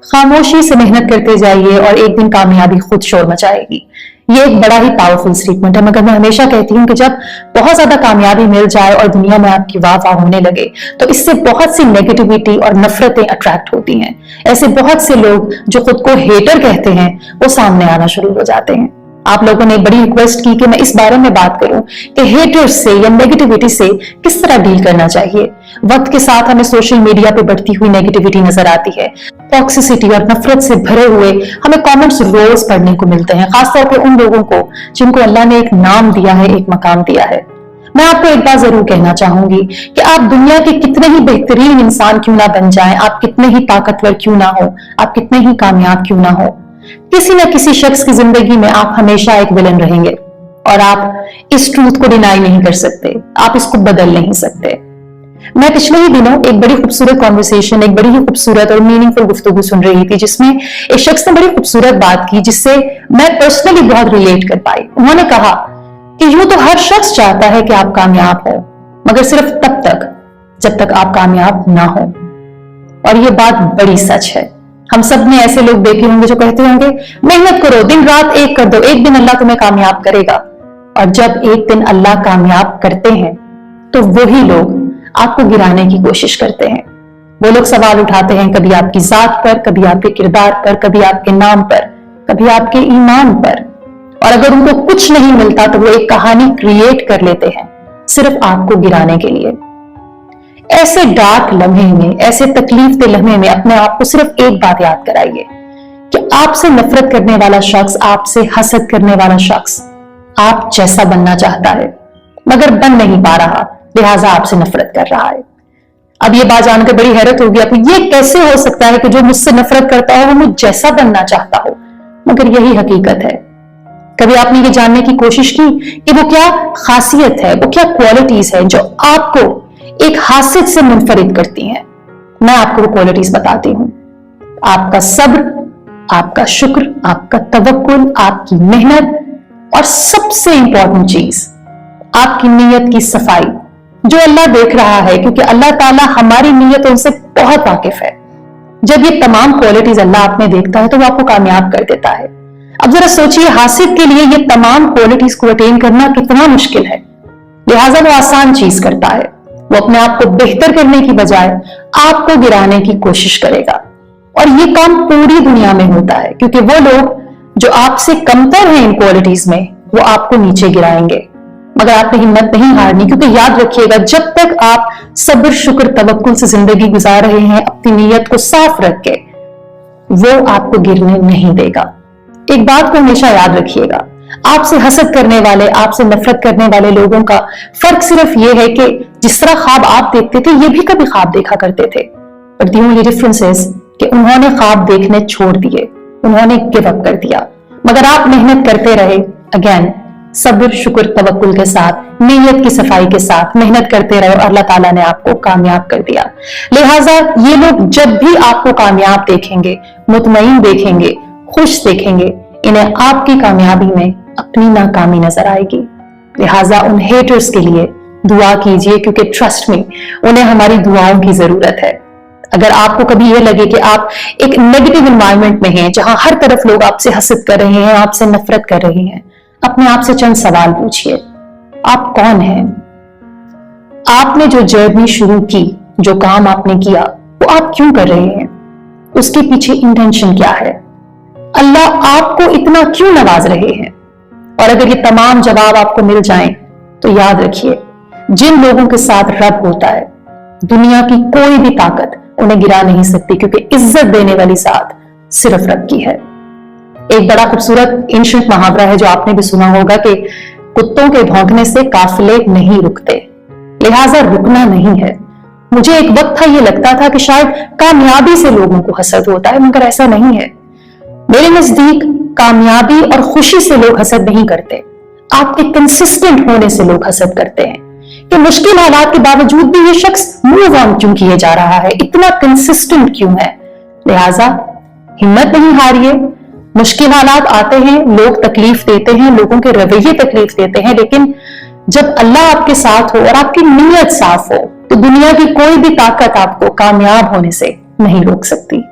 खामोशी से मेहनत करते जाइए और एक दिन कामयाबी खुद शोर मचाएगी। ये एक बड़ा ही पावरफुल स्टेटमेंट है, मगर मैं हमेशा कहती हूँ कि जब बहुत ज्यादा कामयाबी मिल जाए और दुनिया में आपकी वाह वाह होने लगे तो इससे बहुत सी नेगेटिविटी और नफरतें अट्रैक्ट होती हैं। ऐसे बहुत से लोग जो खुद को हेटर कहते हैं वो सामने आना शुरू हो जाते हैं। आप लोगों ने बड़ी रिक्वेस्ट की कि मैं इस बारे में बात करूं कि हेटर्स से या नेगेटिविटी से किस तरह डील करना चाहिए। वक्त के साथ हमें सोशल मीडिया पे बढ़ती हुई नेगेटिविटी नजर आती है। टॉक्सिसिटी और नफरत से भरे हुए हमें कमेंट्स रोज पढ़ने को मिलते हैं, खासतौर पे उन लोगों को जिनको अल्लाह ने एक नाम दिया है, एक मकाम दिया है। मैं आपको एक बात जरूर कहना चाहूंगी कि आप दुनिया के कितने ही बेहतरीन इंसान क्यों ना बन जाएं, आप कितने ही ताकतवर क्यों ना हो, आप कितने ही कामयाब क्यों ना हो, किसी न किसी शख्स की जिंदगी में आप हमेशा एक विलन रहेंगे और आप इस ट्रूथ को डिनाई नहीं कर सकते, आप इसको बदल नहीं सकते। मैं पिछले ही दिनों एक बड़ी खूबसूरत कॉन्वर्सेशन, एक बड़ी ही खूबसूरत और मीनिंगफुल गुफ्तगू सुन रही थी जिसमें एक शख्स ने बड़ी खूबसूरत बात की जिससे मैं पर्सनली बहुत रिलेट कर पाई। उन्होंने कहा कि यूं तो हर शख्स चाहता है कि आप कामयाब हो, मगर सिर्फ तब तक जब तक आप कामयाब ना हो। और ये बात बड़ी सच है। हम सब ने ऐसे लोग देखे होंगे जो कहते होंगे मेहनत करो, दिन रात एक कर दो, एक दिन अल्लाह तुम्हें कामयाब करेगा। और जब एक दिन अल्लाह कामयाब करते हैं तो वही लोग आपको गिराने की कोशिश करते हैं। वो लोग सवाल उठाते हैं कभी आपकी जात पर, कभी आपके किरदार पर, कभी आपके नाम पर, कभी आपके ईमान पर। और अगर उनको कुछ नहीं मिलता तो वो एक कहानी क्रिएट कर लेते हैं सिर्फ आपको गिराने के लिए। ऐसे डार्क लम्हे में, ऐसे तकलीफ दे लम्हे में अपने आप को सिर्फ एक बात याद कराइए कि आपसे नफरत करने वाला शख्स, आपसे हसद करने वाला शख्स आप जैसा बनना चाहता है मगर बन नहीं पा रहा, लिहाजा आपसे नफरत कर रहा है। अब ये बात जानकर बड़ी हैरत होगी आपको, ये कैसे हो सकता है कि जो मुझसे नफरत करता हो वो मुझ जैसा बनना चाहता हो, मगर यही हकीकत है। कभी आपने ये जानने की कोशिश की कि वो क्या खासियत है, वो क्या क्वालिटीज है जो आपको एक हासिद से मुनफरिद करती हैं? मैं आपको वो क्वालिटीज बताती हूं। आपका सब्र, आपका शुक्र, आपका तवक्कुल, आपकी मेहनत और सबसे इंपॉर्टेंट चीज आपकी नीयत की सफाई, जो अल्लाह देख रहा है क्योंकि अल्लाह ताला हमारी नीयतों से बहुत वाकिफ है। जब ये तमाम क्वालिटीज अल्लाह आप में देखता है तो वो आपको कामयाब कर देता है। अब जरा सोचिए, हासिद के लिए ये तमाम क्वालिटीज को अटेन करना कितना मुश्किल है, लिहाजा वो आसान चीज करता है। वो अपने आप को बेहतर करने की बजाय आपको गिराने की कोशिश करेगा। और ये काम पूरी दुनिया में होता है क्योंकि वो लोग जो आपसे कमतर हैं इन क्वालिटीज में वो आपको नीचे गिराएंगे। मगर आपने हिम्मत नहीं हारनी, क्योंकि याद रखिएगा जब तक आप सब्र शुक्र तवक्कुल से जिंदगी गुजार रहे हैं अपनी नीयत को साफ रख के, वो आपको गिरने नहीं देगा। एक बात को हमेशा याद रखिएगा, आपसे हसद करने वाले, आपसे नफरत करने वाले लोगों का फर्क सिर्फ ये है कि जिस तरह ख्वाब आप देखते थे ये भी कभी ख्वाब देखा करते थे, but the only difference is कि उन्होंने ख्वाब देखने छोड़ दिए, उन्होंने गिव अप कर दिया, मगर आप मेहनत करते रहे। अगेन सब्र शुक्र तवक्कुल के साथ, नीयत की सफाई के साथ मेहनत करते रहे और अल्लाह ताला ने आपको कामयाब कर दिया। लिहाजा ये लोग जब भी आपको कामयाब देखेंगे, मुतमईन देखेंगे, खुश देखेंगे, इन्हें आपकी कामयाबी में अपनी नाकामी नजर आएगी। लिहाजा उन हेटर्स के लिए दुआ कीजिए क्योंकि ट्रस्ट में उन्हें हमारी दुआओं की जरूरत है। अगर आपको कभी ये लगे कि आप एक नेगेटिव एनवायरनमेंट में हैं जहां हर तरफ लोग आपसे हसद कर रहे हैं, आपसे नफरत कर रहे हैं, अपने आप से चंद सवाल पूछिए। आप कौन हैं? आपने जो जर्नी शुरू की, जो काम आपने किया, वो आप क्यों कर रहे हैं? उसके पीछे इंटेंशन क्या है? अल्लाह आपको इतना क्यों नवाज रहे हैं? और अगर ये तमाम जवाब आपको मिल जाएं तो याद रखिए, जिन लोगों के साथ रब होता है दुनिया की कोई भी ताकत उन्हें गिरा नहीं सकती, क्योंकि इज्जत देने वाली साथ सिर्फ रब की है। एक बड़ा खूबसूरत एंशिएंट मुहावरा है जो आपने भी सुना होगा कि कुत्तों के भौंकने से काफिले नहीं रुकते, लिहाजा रुकना नहीं है। मुझे एक वक्त था ये लगता था कि शायद कामयाबी से लोगों को हसद होता है, मगर ऐसा नहीं है। मेरे नजदीक कामयाबी और खुशी से लोग हसद नहीं करते, आपके कंसिस्टेंट होने से लोग हसद करते हैं कि मुश्किल हालात के बावजूद भी ये शख्स मूव ऑन क्यों किए जा रहा है, इतना कंसिस्टेंट क्यों है। लिहाजा हिम्मत नहीं हारिए। मुश्किल हालात आते हैं, लोग तकलीफ देते हैं, लोगों के रवैये तकलीफ देते हैं, लेकिन जब अल्लाह आपके साथ हो और आपकी नीयत साफ हो तो दुनिया की कोई भी ताकत आपको कामयाब होने से नहीं रोक सकती।